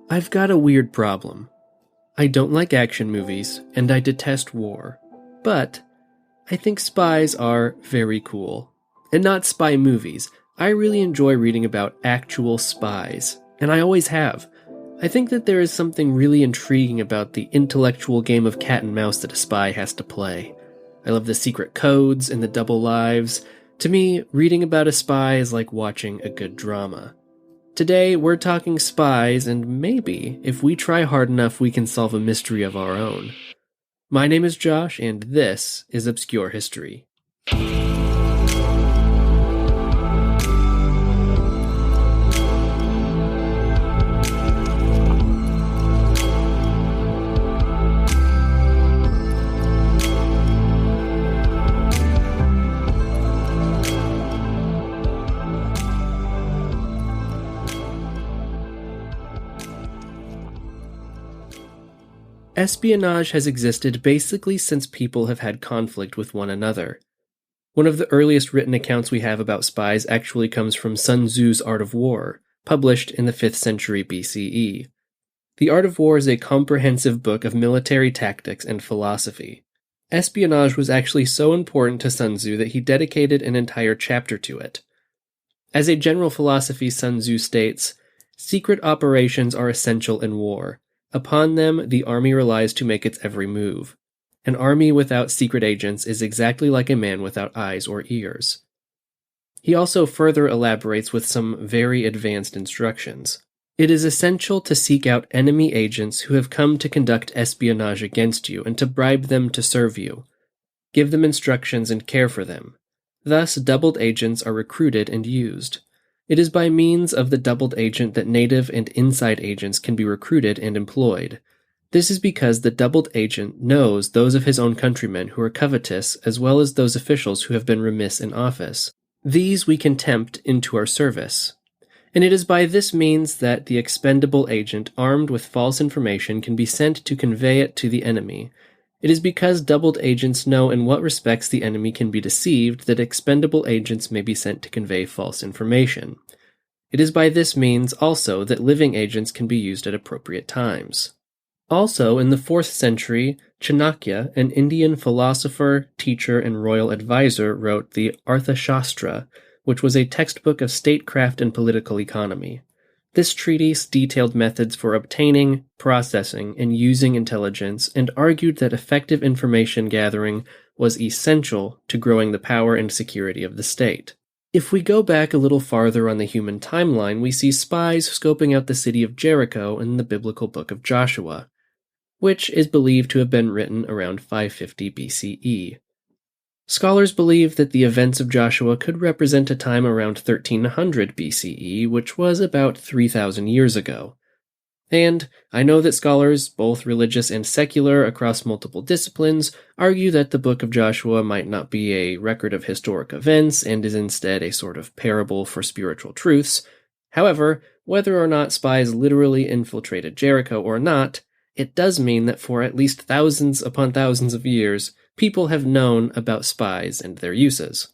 I've got a weird problem. I don't like action movies, and I detest war. But I think spies are very cool. And not spy movies. I really enjoy reading about actual spies, and I always have. I think that there is something really intriguing about the intellectual game of cat and mouse that a spy has to play. I love the secret codes and the double lives. To me, reading about a spy is like watching a good drama. Today, we're talking spies, and maybe, if we try hard enough, we can solve a mystery of our own. My name is Josh, and this is Obscure History. Espionage has existed basically since people have had conflict with one another. One of the earliest written accounts we have about spies actually comes from Sun Tzu's Art of War, published in the 5th century BCE. The Art of War is a comprehensive book of military tactics and philosophy. Espionage was actually so important to Sun Tzu that he dedicated an entire chapter to it. As a general philosophy, Sun Tzu states, "Secret operations are essential in war. Upon them, the army relies to make its every move. An army without secret agents is exactly like a man without eyes or ears." He also further elaborates with some very advanced instructions. It is essential to seek out enemy agents who have come to conduct espionage against you and to bribe them to serve you. Give them instructions and care for them. Thus, doubled agents are recruited and used. It is by means of the doubled agent that native and inside agents can be recruited and employed. This is because the doubled agent knows those of his own countrymen who are covetous as well as those officials who have been remiss in office. These we can tempt into our service. And it is by this means that the expendable agent armed with false information can be sent to convey it to the enemy. It is because doubled agents know in what respects the enemy can be deceived that expendable agents may be sent to convey false information. It is by this means, also, that living agents can be used at appropriate times. Also, in the 4th century, Chanakya, an Indian philosopher, teacher, and royal advisor, wrote the Arthashastra, which was a textbook of statecraft and political economy. This treatise detailed methods for obtaining, processing, and using intelligence, and argued that effective information gathering was essential to growing the power and security of the state. If we go back a little farther on the human timeline, we see spies scoping out the city of Jericho in the biblical book of Joshua, which is believed to have been written around 550 BCE. Scholars believe that the events of Joshua could represent a time around 1300 BCE, which was about 3,000 years ago. And I know that scholars, both religious and secular across multiple disciplines, argue that the Book of Joshua might not be a record of historic events and is instead a sort of parable for spiritual truths. However, whether or not spies literally infiltrated Jericho or not, it does mean that for at least thousands upon thousands of years, people have known about spies and their uses.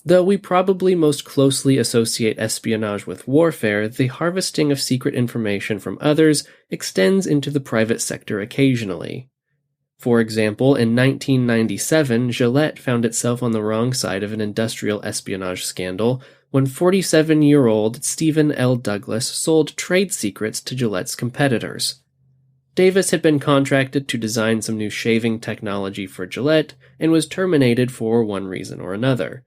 Though we probably most closely associate espionage with warfare, the harvesting of secret information from others extends into the private sector occasionally. For example, in 1997, Gillette found itself on the wrong side of an industrial espionage scandal when 47-year-old Stephen L. Douglas sold trade secrets to Gillette's competitors. Davis had been contracted to design some new shaving technology for Gillette and was terminated for one reason or another.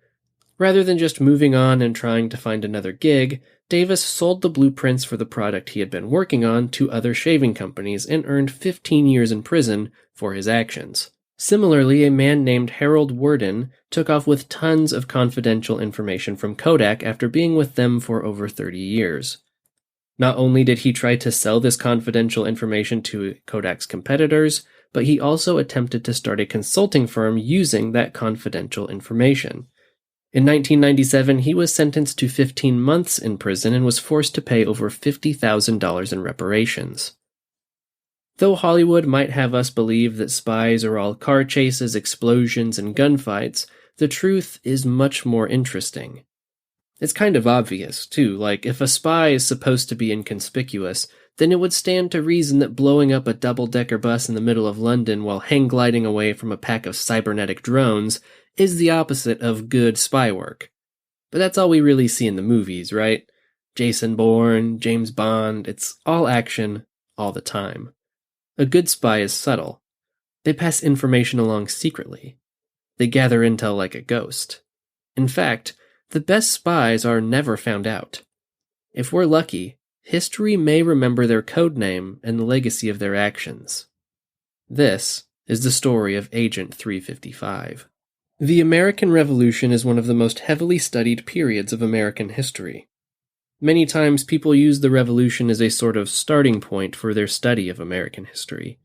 Rather than just moving on and trying to find another gig, Davis sold the blueprints for the product he had been working on to other shaving companies and earned 15 years in prison for his actions. Similarly, a man named Harold Worden took off with tons of confidential information from Kodak after being with them for over 30 years. Not only did he try to sell this confidential information to Kodak's competitors, but he also attempted to start a consulting firm using that confidential information. In 1997, he was sentenced to 15 months in prison and was forced to pay over $50,000 in reparations. Though Hollywood might have us believe that spies are all car chases, explosions, and gunfights, the truth is much more interesting. It's kind of obvious, too, like if a spy is supposed to be inconspicuous, then it would stand to reason that blowing up a double-decker bus in the middle of London while hang-gliding away from a pack of cybernetic drones is the opposite of good spy work. But that's all we really see in the movies, right? Jason Bourne, James Bond, it's all action, all the time. A good spy is subtle. They pass information along secretly. They gather intel like a ghost. In fact, the best spies are never found out. If we're lucky, history may remember their code name and the legacy of their actions. This is the story of Agent 355. The American Revolution is one of the most heavily studied periods of American history. Many times people use the Revolution as a sort of starting point for their study of American history.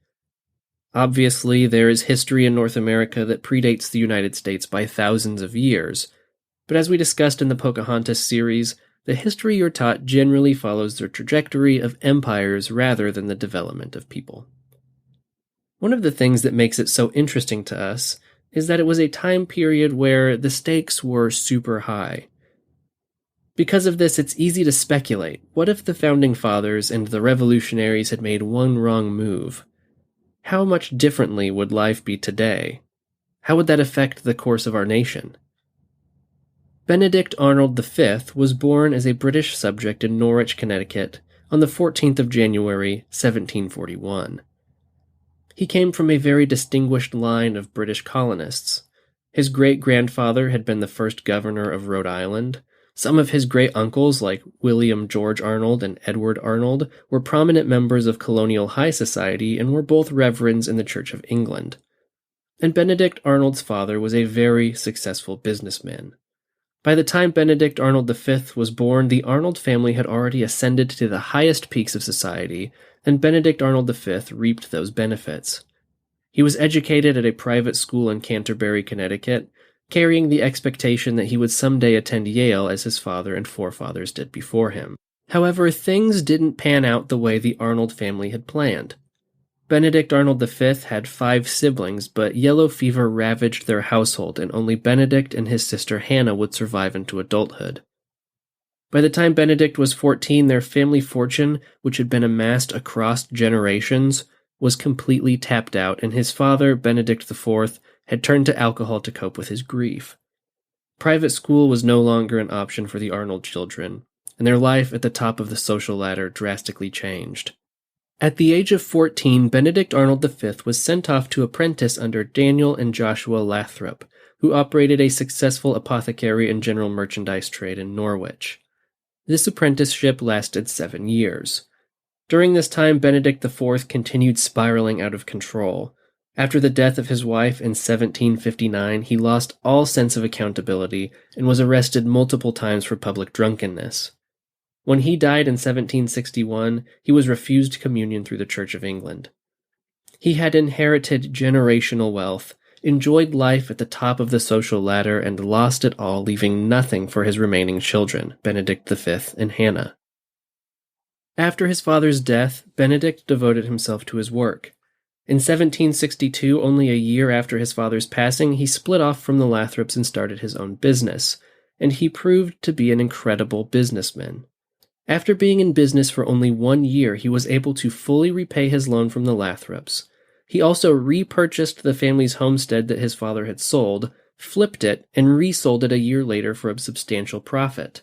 Obviously, there is history in North America that predates the United States by thousands of years, but as we discussed in the Pocahontas series, the history you're taught generally follows the trajectory of empires rather than the development of people. One of the things that makes it so interesting to us is that it was a time period where the stakes were super high. Because of this, it's easy to speculate, what if the Founding Fathers and the revolutionaries had made one wrong move? How much differently would life be today? How would that affect the course of our nation? Benedict Arnold V was born as a British subject in Norwich, Connecticut, on the 14th of January, 1741. He came from a very distinguished line of British colonists. His great-grandfather had been the first governor of Rhode Island. Some of his great-uncles, like William George Arnold and Edward Arnold, were prominent members of colonial high society and were both reverends in the Church of England. And Benedict Arnold's father was a very successful businessman. By the time Benedict Arnold V was born, the Arnold family had already ascended to the highest peaks of society, and Benedict Arnold V reaped those benefits. He was educated at a private school in Canterbury, Connecticut, carrying the expectation that he would someday attend Yale as his father and forefathers did before him. However, things didn't pan out the way the Arnold family had planned. Benedict Arnold V had 5 siblings, but yellow fever ravaged their household, and only Benedict and his sister Hannah would survive into adulthood. By the time Benedict was 14, their family fortune, which had been amassed across generations, was completely tapped out, and his father, Benedict IV, had turned to alcohol to cope with his grief. Private school was no longer an option for the Arnold children, and their life at the top of the social ladder drastically changed. At the age of 14, Benedict Arnold V was sent off to apprentice under Daniel and Joshua Lathrop, who operated a successful apothecary and general merchandise trade in Norwich. This apprenticeship lasted 7 years. During this time, Benedict IV continued spiraling out of control. After the death of his wife in 1759, he lost all sense of accountability and was arrested multiple times for public drunkenness. When he died in 1761, he was refused communion through the Church of England. He had inherited generational wealth, enjoyed life at the top of the social ladder, and lost it all, leaving nothing for his remaining children, Benedict V and Hannah. After his father's death, Benedict devoted himself to his work. In 1762, only a year after his father's passing, he split off from the Lathrops and started his own business, and he proved to be an incredible businessman. After being in business for only 1 year, he was able to fully repay his loan from the Lathrops. He also repurchased the family's homestead that his father had sold, flipped it, and resold it a year later for a substantial profit.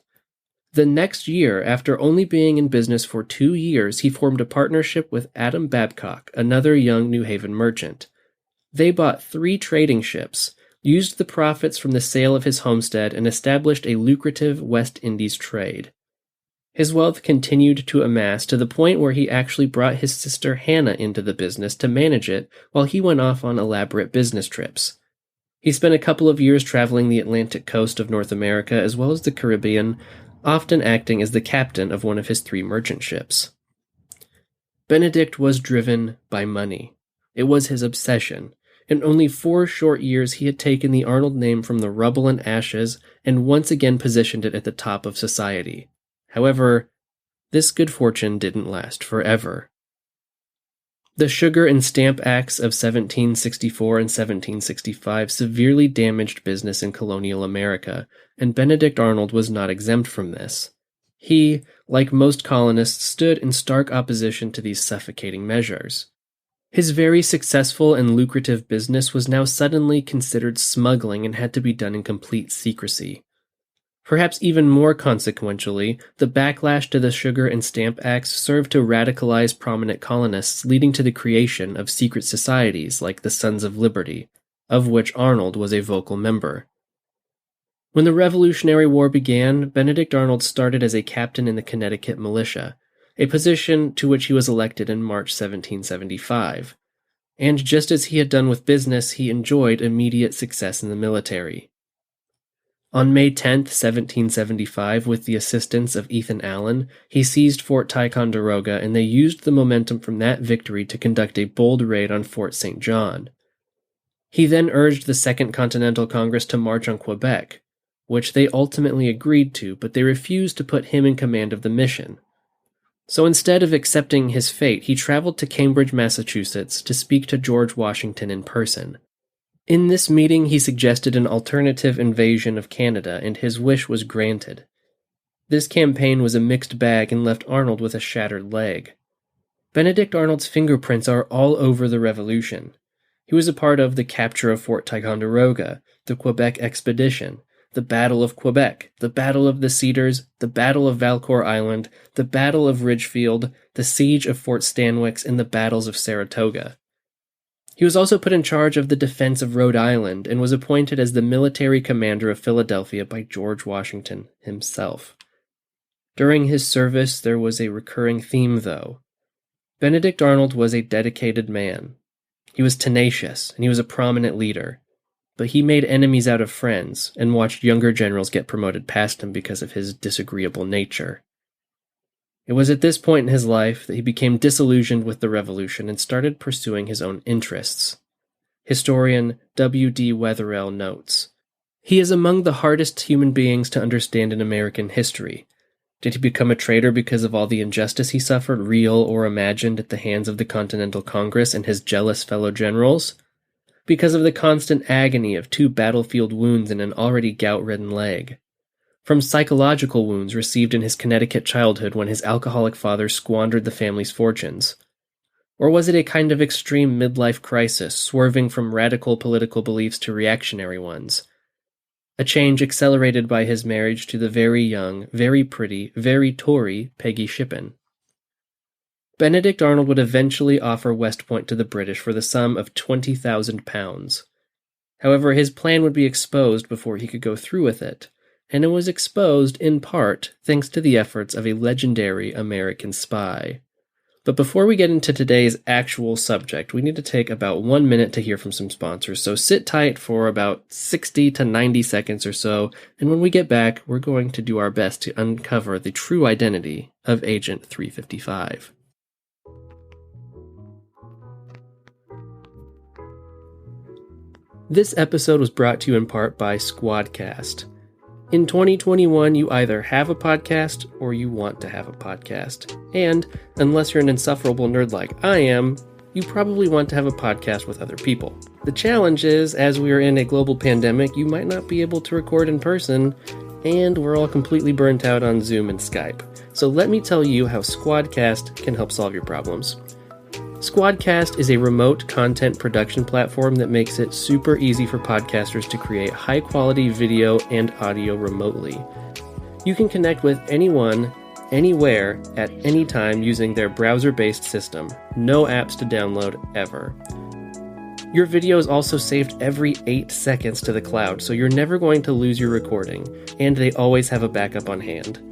The next year, after only being in business for 2 years, he formed a partnership with Adam Babcock, another young New Haven merchant. They bought 3 trading ships, used the profits from the sale of his homestead, and established a lucrative West Indies trade. His wealth continued to amass to the point where he actually brought his sister Hannah into the business to manage it while he went off on elaborate business trips. He spent a couple of years traveling the Atlantic coast of North America as well as the Caribbean, often acting as the captain of one of his 3 merchant ships. Benedict was driven by money. It was his obsession. In only 4 short years, he had taken the Arnold name from the rubble and ashes and once again positioned it at the top of society. However, this good fortune didn't last forever. The Sugar and Stamp Acts of 1764 and 1765 severely damaged business in colonial America, and Benedict Arnold was not exempt from this. He, like most colonists, stood in stark opposition to these suffocating measures. His very successful and lucrative business was now suddenly considered smuggling and had to be done in complete secrecy. Perhaps even more consequentially, the backlash to the Sugar and Stamp Acts served to radicalize prominent colonists, leading to the creation of secret societies like the Sons of Liberty, of which Arnold was a vocal member. When the Revolutionary War began, Benedict Arnold started as a captain in the Connecticut militia, a position to which he was elected in March 1775. And just as he had done with business, he enjoyed immediate success in the military. On May 10, 1775, with the assistance of Ethan Allen, he seized Fort Ticonderoga, and they used the momentum from that victory to conduct a bold raid on Fort St. John. He then urged the Second Continental Congress to march on Quebec, which they ultimately agreed to, but they refused to put him in command of the mission. So instead of accepting his fate, he traveled to Cambridge, Massachusetts, to speak to George Washington in person. In this meeting, he suggested an alternative invasion of Canada, and his wish was granted. This campaign was a mixed bag and left Arnold with a shattered leg. Benedict Arnold's fingerprints are all over the Revolution. He was a part of the capture of Fort Ticonderoga, the Quebec expedition, the Battle of Quebec, the Battle of the Cedars, the Battle of Valcour Island, the Battle of Ridgefield, the Siege of Fort Stanwix, and the battles of Saratoga. He was also put in charge of the defense of Rhode Island and was appointed as the military commander of Philadelphia by George Washington himself. During his service, there was a recurring theme, though. Benedict Arnold was a dedicated man. He was tenacious, and he was a prominent leader. But he made enemies out of friends and watched younger generals get promoted past him because of his disagreeable nature. It was at this point in his life that he became disillusioned with the revolution and started pursuing his own interests. Historian W.D. Wetherell notes, "He is among the hardest human beings to understand in American history. Did he become a traitor because of all the injustice he suffered, real or imagined, at the hands of the Continental Congress and his jealous fellow generals? Because of the constant agony of 2 battlefield wounds in an already gout-ridden leg? From psychological wounds received in his Connecticut childhood when his alcoholic father squandered the family's fortunes? Or was it a kind of extreme midlife crisis, swerving from radical political beliefs to reactionary ones? A change accelerated by his marriage to the very young, very pretty, very Tory Peggy Shippen. Benedict Arnold would eventually offer West Point to the British for the sum of £20,000. However, his plan would be exposed before he could go through with it, and it was exposed in part thanks to the efforts of a legendary American spy. But before we get into today's actual subject, we need to take about 1 minute to hear from some sponsors, so sit tight for about 60 to 90 seconds or so, and when we get back, we're going to do our best to uncover the true identity of Agent 355. This episode was brought to you in part by Squadcast. In 2021, you either have a podcast or you want to have a podcast. And, unless you're an insufferable nerd like I am, you probably want to have a podcast with other people. The challenge is, as we are in a global pandemic, you might not be able to record in person, and we're all completely burnt out on Zoom and Skype. So let me tell you how Squadcast can help solve your problems. Squadcast is a remote content production platform that makes it super easy for podcasters to create high-quality video and audio remotely. You can connect with anyone, anywhere, at any time using their browser-based system. No apps to download ever. Your video is also saved every 8 seconds to the cloud, so you're never going to lose your recording, and they always have a backup on hand.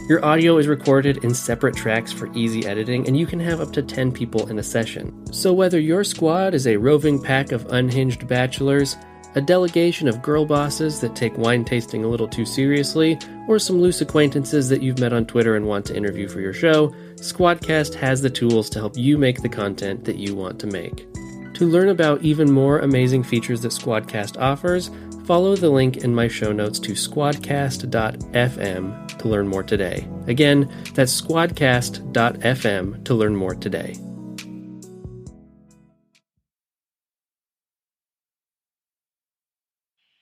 Your audio is recorded in separate tracks for easy editing, and you can have up to 10 people in a session. So whether your squad is a roving pack of unhinged bachelors, a delegation of girl bosses that take wine tasting a little too seriously, or some loose acquaintances that you've met on Twitter and want to interview for your show, Squadcast has the tools to help you make the content that you want to make. To learn about even more amazing features that Squadcast offers, follow the link in my show notes to squadcast.fm to learn more today. Again, that's squadcast.fm to learn more today.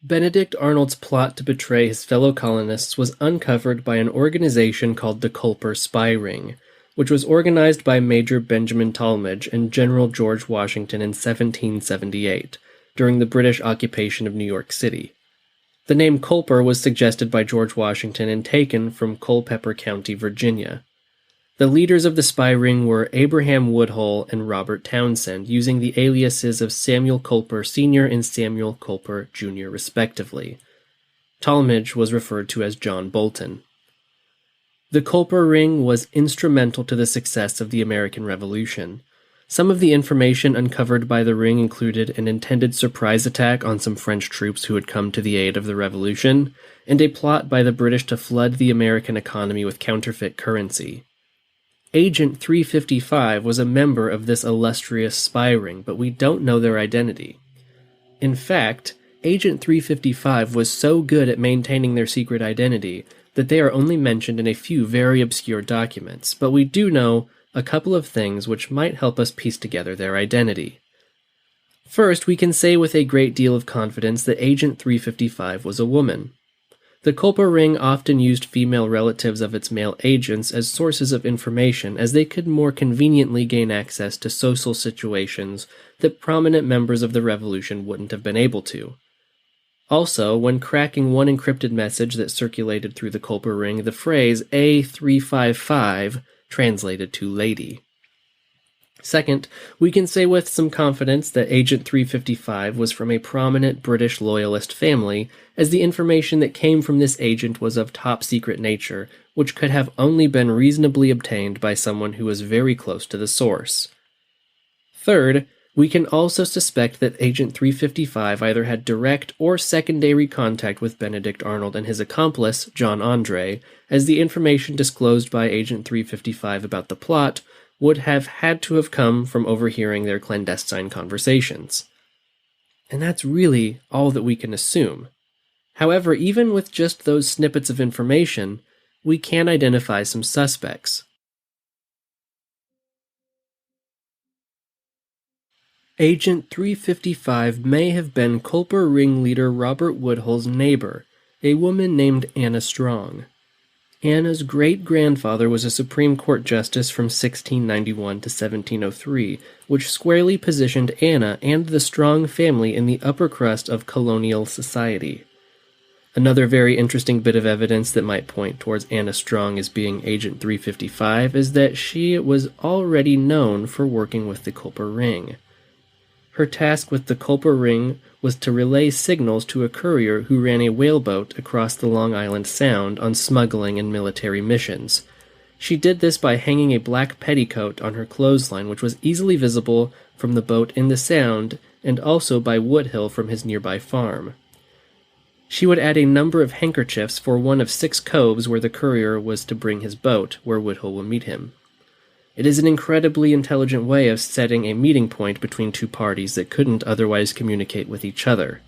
Benedict Arnold's plot to betray his fellow colonists was uncovered by an organization called the Culper Spy Ring, which was organized by Major Benjamin Tallmadge and General George Washington in 1778, during the British occupation of New York City. The name Culper was suggested by George Washington and taken from Culpeper County, Virginia. The leaders of the spy ring were Abraham Woodhull and Robert Townsend, using the aliases of Samuel Culper Sr. and Samuel Culper Jr. respectively. Tallmadge was referred to as John Bolton. The Culper ring was instrumental to the success of the American Revolution. Some of the information uncovered by the ring included an intended surprise attack on some French troops who had come to the aid of the Revolution, and a plot by the British to flood the American economy with counterfeit currency. Agent 355 was a member of this illustrious spy ring, but we don't know their identity. In fact, Agent 355 was so good at maintaining their secret identity that they are only mentioned in a few very obscure documents, but we do know a couple of things which might help us piece together their identity. First, we can say with a great deal of confidence that Agent 355 was a woman. The Culper ring often used female relatives of its male agents as sources of information, as they could more conveniently gain access to social situations that prominent members of the Revolution wouldn't have been able to. Also, when cracking one encrypted message that circulated through the Culper ring, the phrase A355 translated to lady. Second, we can say with some confidence that Agent 355 was from a prominent British loyalist family, as the information that came from this agent was of top-secret nature, which could have only been reasonably obtained by someone who was very close to the source. Third, we can also suspect that Agent 355 either had direct or secondary contact with Benedict Arnold and his accomplice, John Andre, as the information disclosed by Agent 355 about the plot would have had to have come from overhearing their clandestine conversations. And that's really all that we can assume. However, even with just those snippets of information, we can identify some suspects. Agent 355 may have been Culper ringleader Robert Woodhull's neighbor, a woman named Anna Strong. Anna's great-grandfather was a Supreme Court justice from 1691 to 1703, which squarely positioned Anna and the Strong family in the upper crust of colonial society. Another very interesting bit of evidence that might point towards Anna Strong as being Agent 355 is that she was already known for working with the Culper ring. Her task with the Culper ring was to relay signals to a courier who ran a whaleboat across the Long Island Sound on smuggling and military missions. She did this by hanging a black petticoat on her clothesline, which was easily visible from the boat in the Sound, and also by Woodhull from his nearby farm. She would add a number of handkerchiefs for one of 6 coves where the courier was to bring his boat, where Woodhull would meet him. It is an incredibly intelligent way of setting a meeting point between two parties that couldn't otherwise communicate with each other.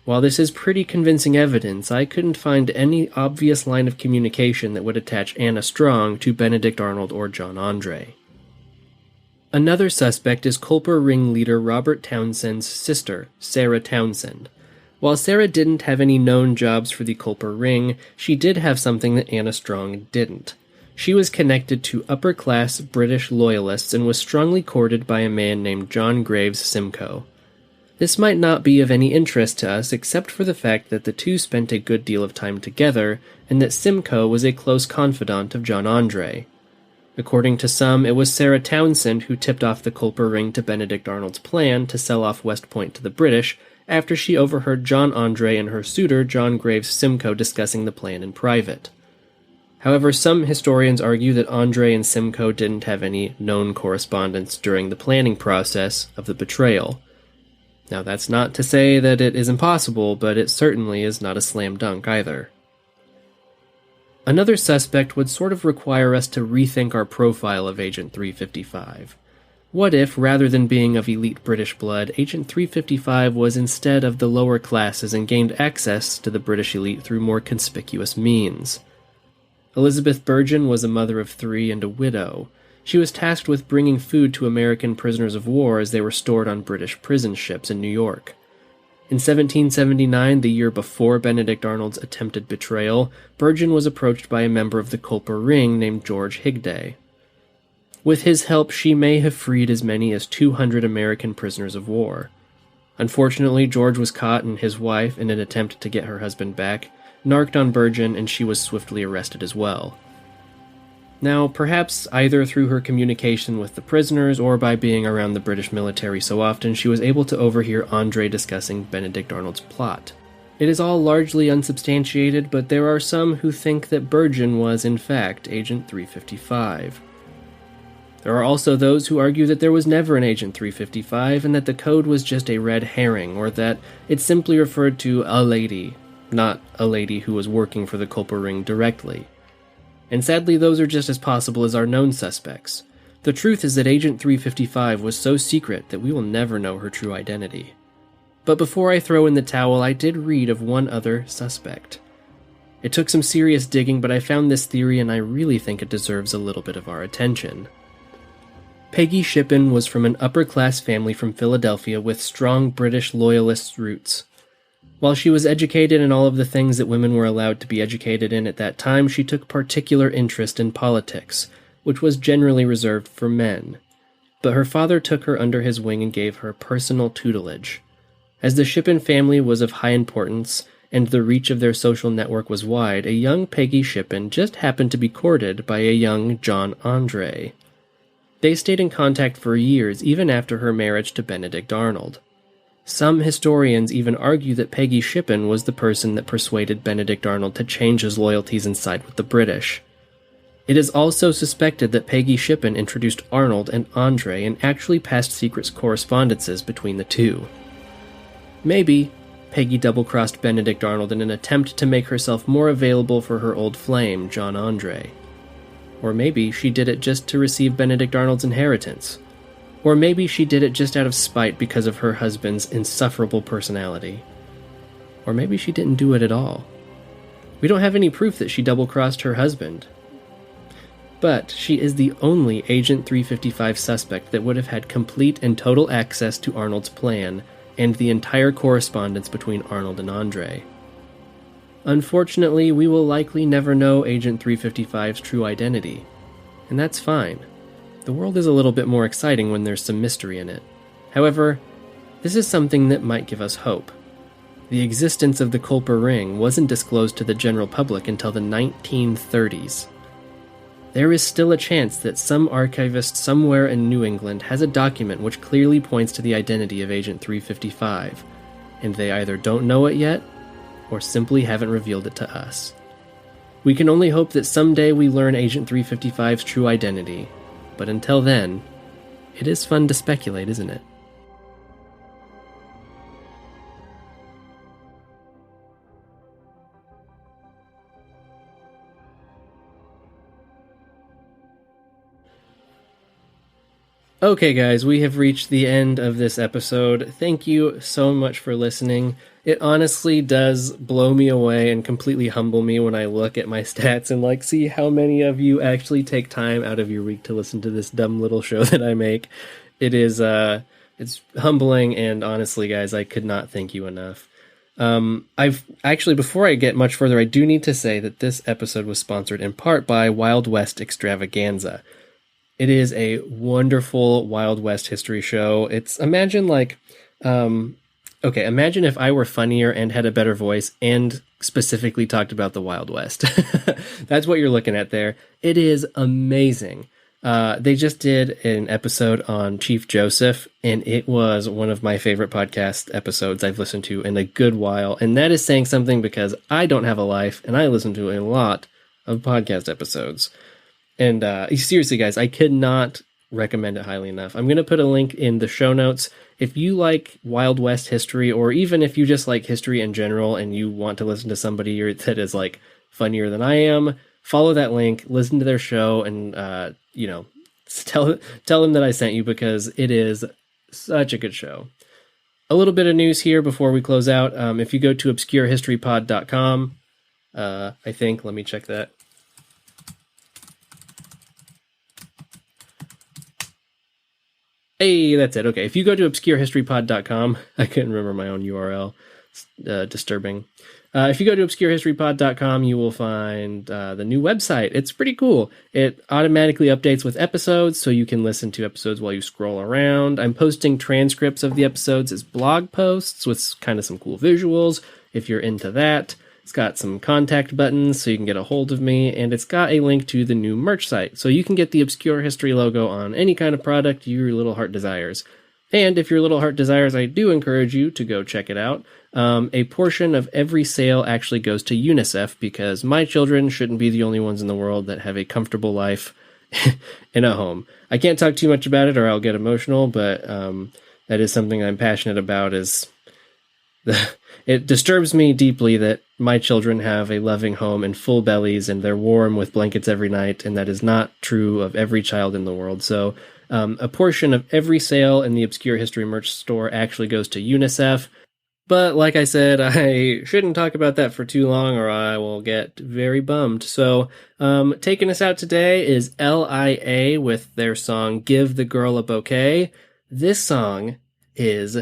While this is pretty convincing evidence, I couldn't find any obvious line of communication that would attach Anna Strong to Benedict Arnold or John Andre. Another suspect is Culper ringleader Robert Townsend's sister, Sarah Townsend. While Sarah didn't have any known jobs for the Culper ring, she did have something that Anna Strong didn't. She was connected to upper-class British loyalists and was strongly courted by a man named John Graves Simcoe. This might not be of any interest to us except for the fact that the two spent a good deal of time together, and that Simcoe was a close confidant of John Andre. According to some, it was Sarah Townsend who tipped off the Culper ring to Benedict Arnold's plan to sell off West Point to the British after she overheard John Andre and her suitor John Graves Simcoe discussing the plan in private. However, some historians argue that Andre and Simcoe didn't have any known correspondence during the planning process of the betrayal. Now, that's not to say that it is impossible, but it certainly is not a slam dunk either. Another suspect would sort of require us to rethink our profile of Agent 355. What if, rather than being of elite British blood, Agent 355 was instead of the lower classes and gained access to the British elite through more conspicuous means? Elizabeth Burgeon was a mother of 3 and a widow. She was tasked with bringing food to American prisoners of war as they were stored on British prison ships in New York. In 1779, the year before Benedict Arnold's attempted betrayal, Burgin was approached by a member of the Culper Ring named George Higday. With his help, she may have freed as many as 200 American prisoners of war. Unfortunately, George was caught and his wife, in an attempt to get her husband back, narked on Burgin, and she was swiftly arrested as well. Now, perhaps either through her communication with the prisoners or by being around the British military so often, she was able to overhear Andre discussing Benedict Arnold's plot. It is all largely unsubstantiated, but there are some who think that Burgin was, in fact, Agent 355. There are also those who argue that there was never an Agent 355 and that the code was just a red herring, or that it simply referred to a lady, not a lady who was working for the Culper Ring directly. And sadly, those are just as possible as our known suspects. The truth is that Agent 355 was so secret that we will never know her true identity. But before I throw in the towel, I did read of one other suspect. It took some serious digging, but I found this theory and I really think it deserves a little bit of our attention. Peggy Shippen was from an upper-class family from Philadelphia with strong British loyalist roots. While she was educated in all of the things that women were allowed to be educated in at that time, she took particular interest in politics, which was generally reserved for men. But her father took her under his wing and gave her personal tutelage. As the Shippen family was of high importance, and the reach of their social network was wide, a young Peggy Shippen just happened to be courted by a young John Andre. They stayed in contact for years, even after her marriage to Benedict Arnold. Some historians even argue that Peggy Shippen was the person that persuaded Benedict Arnold to change his loyalties and side with the British. It is also suspected that Peggy Shippen introduced Arnold and Andre and actually passed secret correspondences between the two. Maybe Peggy double-crossed Benedict Arnold in an attempt to make herself more available for her old flame, John Andre. Or maybe she did it just to receive Benedict Arnold's inheritance. Or maybe she did it just out of spite because of her husband's insufferable personality. Or maybe she didn't do it at all. We don't have any proof that she double-crossed her husband. But she is the only Agent 355 suspect that would have had complete and total access to Arnold's plan and the entire correspondence between Arnold and Andre. Unfortunately, we will likely never know Agent 355's true identity, and that's fine. The world is a little bit more exciting when there's some mystery in it. However, this is something that might give us hope. The existence of the Culper Ring wasn't disclosed to the general public until the 1930s. There is still a chance that some archivist somewhere in New England has a document which clearly points to the identity of Agent 355, and they either don't know it yet, or simply haven't revealed it to us. We can only hope that someday we learn Agent 355's true identity, but until then, it is fun to speculate, isn't it? Okay, guys, we have reached the end of this episode. Thank you so much for listening. It honestly does blow me away and completely humble me when I look at my stats and see how many of you actually take time out of your week to listen to this dumb little show that I make. It is it's humbling, and honestly, guys, I could not thank you enough. I've actually, before I get much further, I do need to say that this episode was sponsored in part by Wild West Extravaganza. It is a wonderful Wild West history show. It's, imagine imagine if I were funnier and had a better voice and specifically talked about the Wild West. That's what you're looking at there. It is amazing. They just did an episode on Chief Joseph, and it was one of my favorite podcast episodes I've listened to in a good while. And that is saying something because I don't have a life, and I listen to a lot of podcast episodes. And seriously, guys, I could not recommend it highly enough. I'm going to put a link in the show notes. If you like Wild West history, or even if you just like history in general and you want to listen to somebody that is funnier than I am, follow that link, listen to their show, and tell them that I sent you, because it is such a good show. A little bit of news here before we close out. If you go to obscurehistorypod.com, let me check that. Hey, that's it. Okay, if you go to obscurehistorypod.com, I couldn't remember my own URL. It's disturbing. If you go to obscurehistorypod.com, you will find the new website. It's pretty cool. It automatically updates with episodes, so you can listen to episodes while you scroll around. I'm posting transcripts of the episodes as blog posts with kind of some cool visuals, if you're into that. It's got some contact buttons so you can get a hold of me, and it's got a link to the new merch site, so you can get the Obscure History logo on any kind of product your little heart desires. And if your little heart desires, I do encourage you to go check it out. A portion of every sale actually goes to UNICEF, because my children shouldn't be the only ones in the world that have a comfortable life in a home. I can't talk too much about it or I'll get emotional, but that is something I'm passionate about. It disturbs me deeply that my children have a loving home and full bellies and they're warm with blankets every night, and that is not true of every child in the world. So a portion of every sale in the Obscure History merch store actually goes to UNICEF. But like I said, I shouldn't talk about that for too long or I will get very bummed. So taking us out today is LIA with their song Give the Girl a Bouquet. This song is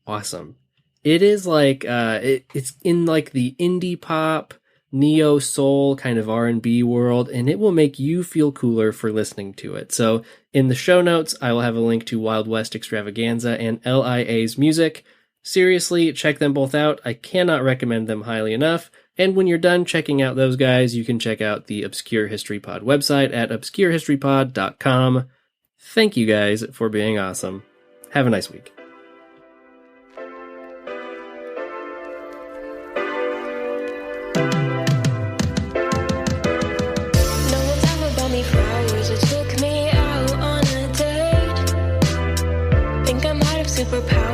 awesome. It is like, it's in like the indie pop, neo soul kind of R&B world, and it will make you feel cooler for listening to it. So in the show notes, I will have a link to Wild West Extravaganza and LIA's music. Seriously, check them both out. I cannot recommend them highly enough. And when you're done checking out those guys, you can check out the Obscure History Pod website at obscurehistorypod.com. Thank you guys for being awesome. Have a nice week. Superpower.